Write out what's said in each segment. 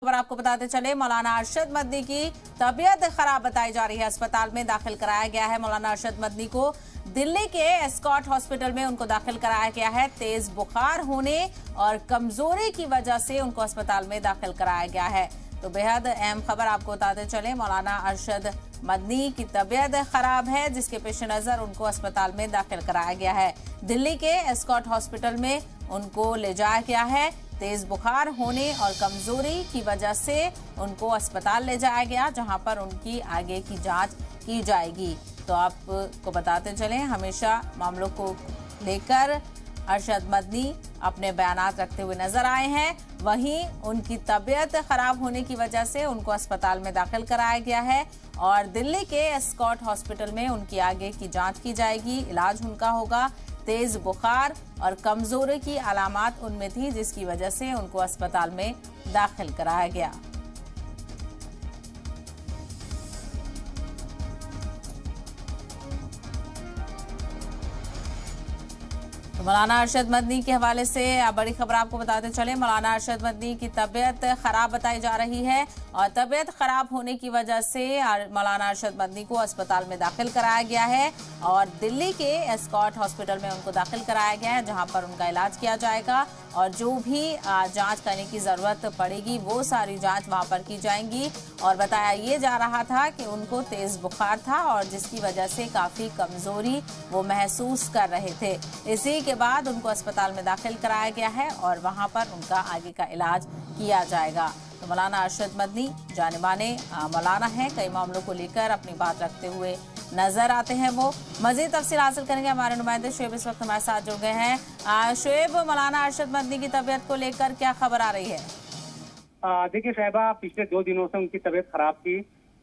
खबर आपको बताते चले, मौलाना अरशद मदनी की तबीयत खराब बताई जा रही है। अस्पताल में दाखिल कराया गया है। मौलाना अरशद मदनी को दिल्ली के एस्कॉट हॉस्पिटल में उनको दाखिल कराया गया है। तेज बुखार होने और कमजोरी की वजह से उनको अस्पताल में दाखिल कराया गया है। तो बेहद अहम खबर आपको बताते चले, मौलाना अरशद मदनी की तबीयत खराब है, जिसके पेश नजर उनको अस्पताल में दाखिल कराया गया है। दिल्ली के एस्कॉट हॉस्पिटल में उनको ले जाया गया है। तेज बुखार होने और कमजोरी की वजह से उनको अस्पताल ले जाया गया, जहां पर उनकी आगे की जांच की जाएगी। तो आपको बताते चलें, हमेशा मामलों को लेकर अरशद मदनी अपने बयानात रखते हुए नजर आए हैं। वहीं उनकी तबीयत खराब होने की वजह से उनको अस्पताल में दाखिल कराया गया है और दिल्ली के एस्कॉट हॉस्पिटल में उनकी आगे की जांच की जाएगी, इलाज उनका होगा। तेज बुखार और कमजोरी की अलामात उनमें थी, जिसकी वजह से उनको अस्पताल में दाखिल कराया गया। तो मौलाना अरशद मदनी के हवाले से बड़ी खबर आपको बताते चले, मौलाना अरशद मदनी की तबीयत खराब बताई जा रही है और तबीयत खराब होने की वजह से मौलाना अरशद मदनी को अस्पताल में दाखिल कराया गया है और दिल्ली के एस्कॉट हॉस्पिटल में उनको दाखिल कराया गया है, जहां पर उनका इलाज किया जाएगा और जो भी जांच करने की जरूरत पड़ेगी वो सारी जांच वहां पर की जाएंगी। और बताया ये जा रहा था कि उनको तेज बुखार था और जिसकी वजह से काफी कमजोरी वो महसूस कर रहे थे। इसी के बाद उनको अस्पताल में दाखिल कराया गया है और वहां पर उनका आगे का इलाज किया जाएगा। तो मौलाना अरशद मदनी जाने माने मौलाना हैं, कई मामलों को लेकर अपनी बात रखते हुए नजर आते हैं। वो मजीद तफसील हासिल करेंगे। हमारे नुमाइंदे शुएब इस वक्त हमारे साथ जुड़ गए हैं। शुएब, मौलाना अरशद मदनी की तबीयत को लेकर क्या खबर आ रही है? देखिए साहिबा, पिछले 2 दिनों से उनकी तबीयत खराब थी।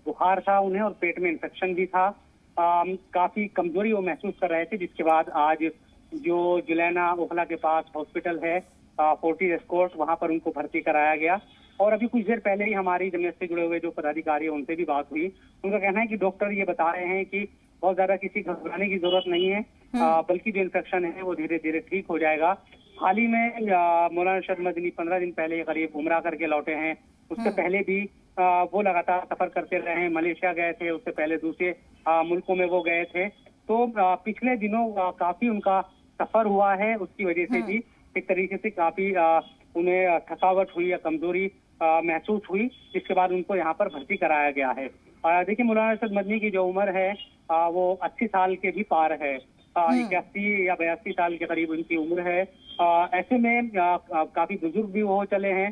बुखार था उन्हें और पेट में इन्फेक्शन भी था। काफी कमजोरी वो महसूस कर रहे थे, जिसके बाद आज जो जुलैना ओखला के पास हॉस्पिटल है, फोर्टिस एस्कॉट, वहां पर उनको भर्ती कराया गया। और अभी कुछ देर पहले ही हमारी जमीयत से जुड़े हुए जो पदाधिकारी है उनसे भी बात हुई। उनका कहना है कि डॉक्टर ये बता रहे हैं कि बहुत ज्यादा किसी घबराने की जरूरत नहीं है, बल्कि जो इन्फेक्शन है वो धीरे धीरे ठीक हो जाएगा। हाल ही में मौलाना अरशद मदनी 15 दिन पहले करीब उमरा करके लौटे हैं। उससे पहले भी वो लगातार सफर करते रहे हैं। मलेशिया गए थे, उससे पहले दूसरे मुल्कों में वो गए थे। तो पिछले दिनों काफी उनका सफर हुआ है, उसकी वजह से भी एक तरीके से काफी उन्हें थकावट हुई या कमजोरी महसूस हुई, जिसके बाद उनको यहाँ पर भर्ती कराया गया है। देखिए, मौलाना अरशद मदनी की जो उम्र है वो 80 साल के भी पार है। 81 या 82 साल के करीब उनकी उम्र है। ऐसे में काफी बुजुर्ग भी वो चले हैं।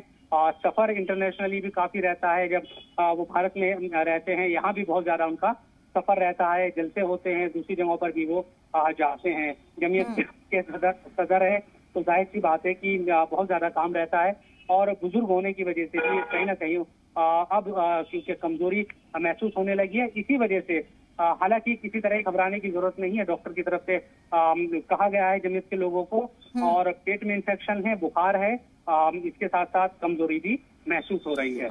सफर इंटरनेशनली भी काफी रहता है। जब वो भारत में रहते हैं, यहाँ भी बहुत ज्यादा उनका सफर रहता है, जलसे होते हैं, दूसरी जगहों पर भी वो जाते हैं। जमीयत के सदर है, तो जाहिर सी बात है कि बहुत ज्यादा काम रहता है और बुजुर्ग होने की वजह से भी कहीं ना कहीं अब क्योंकि कमजोरी महसूस होने लगी है, इसी वजह से हालांकि किसी तरह घबराने की जरूरत नहीं है। डॉक्टर की तरफ से कहा गया है जमीयत के लोगों को, और पेट में इंफेक्शन है, बुखार है, इसके साथ साथ कमजोरी भी महसूस हो रही है।